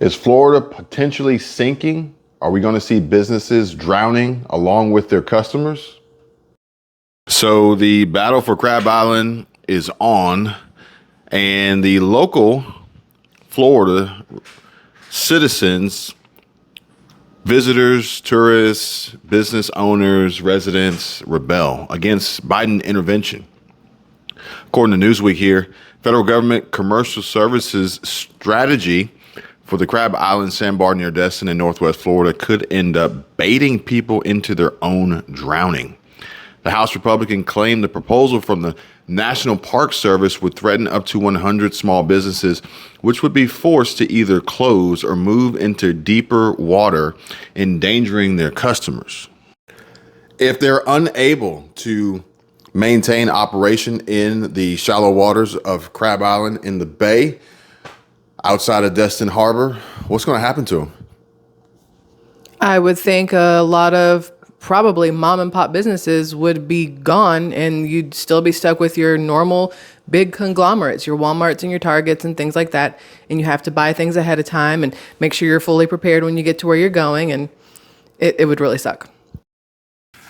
Is Florida potentially sinking? Are we going to see businesses drowning along with their customers? So the battle for Crab Island is on, and the local Florida citizens, visitors, tourists, business owners, residents rebel against Biden intervention. According to Newsweek here, federal government commercial services strategy for the Crab Island Sandbar near Destin in northwest Florida could end up baiting people into their own drowning. The House Republican claimed the proposal from the National Park Service would threaten up to 100 small businesses, which would be forced to either close or move into deeper water, endangering their customers. If they're unable to maintain operation in the shallow waters of Crab Island in the bay outside of Destin Harbor, what's going to happen to them? I would think a lot of probably mom and pop businesses would be gone, and you'd still be stuck with your normal big conglomerates, your Walmarts and your Targets and things like that. And you have to buy things ahead of time and make sure you're fully prepared when you get to where you're going. And it would really suck.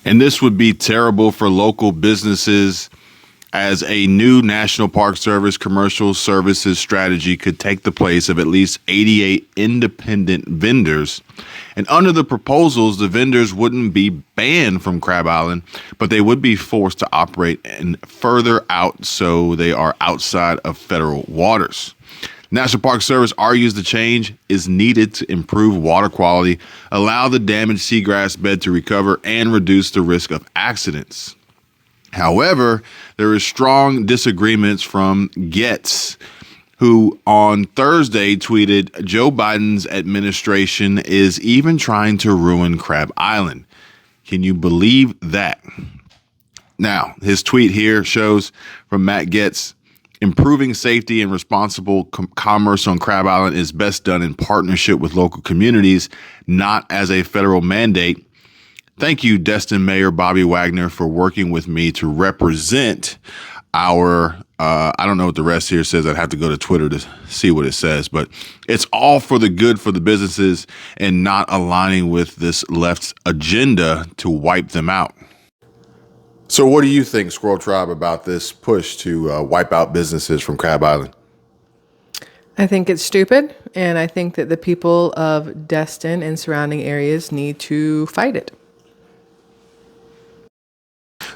And this would be terrible for local businesses, as a new National Park Service commercial services strategy could take the place of at least 88 independent vendors. And under the proposals, the vendors wouldn't be banned from Crab Island, but they would be forced to operate and further out, so they are outside of federal waters. National Park Service argues the change is needed to improve water quality, allow the damaged seagrass bed to recover, and reduce the risk of accidents. However, there is strong disagreements from Gaetz, who on Thursday tweeted, Joe Biden's administration is even trying to ruin Crab Island. Can you believe that? Now, his tweet here shows from Matt Gaetz, improving safety and responsible commerce on Crab Island is best done in partnership with local communities, not as a federal mandate. Thank you, Destin Mayor Bobby Wagner, for working with me to represent our, I don't know what the rest here says. I'd have to go to Twitter to see what it says, but it's all for the good for the businesses and not aligning with this left's agenda to wipe them out. So what do you think, Squirrel Tribe, about this push to wipe out businesses from Crab Island? I think it's stupid, and I think that the people of Destin and surrounding areas need to fight it.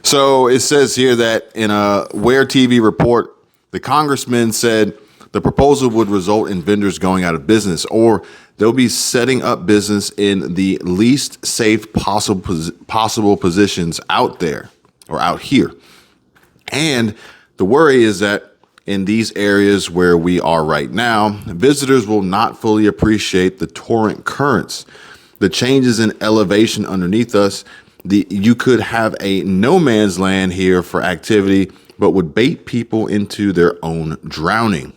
So it says here that in a Where TV report, the congressman said the proposal would result in vendors going out of business, or they'll be setting up business in the least safe possible positions out there or out here. And the worry is that in these areas where we are right now, visitors will not fully appreciate the torrent currents, the changes in elevation underneath us. You could have a no man's land here for activity, but would bait people into their own drowning.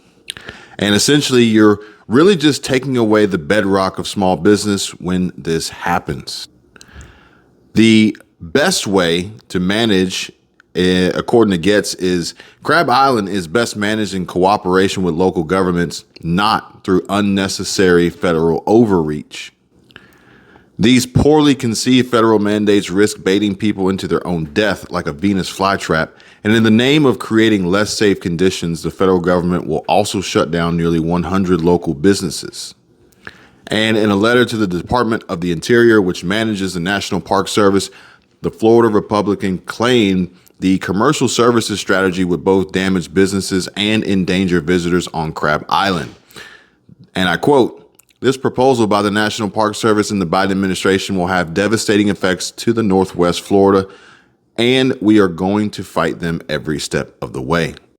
And essentially, you're really just taking away the bedrock of small business when this happens. The best way to manage, according to Gaetz, is Crab Island is best managed in cooperation with local governments, not through unnecessary federal overreach. These poorly conceived federal mandates risk baiting people into their own death like a Venus flytrap. And in the name of creating less safe conditions, the federal government will also shut down nearly 100 local businesses. And in a letter to the Department of the Interior, which manages the National Park Service, the Florida Republican claimed the commercial services strategy would both damage businesses and endanger visitors on Crab Island. And I quote, "This proposal by the National Park Service and the Biden administration will have devastating effects to the Northwest Florida, and we are going to fight them every step of the way."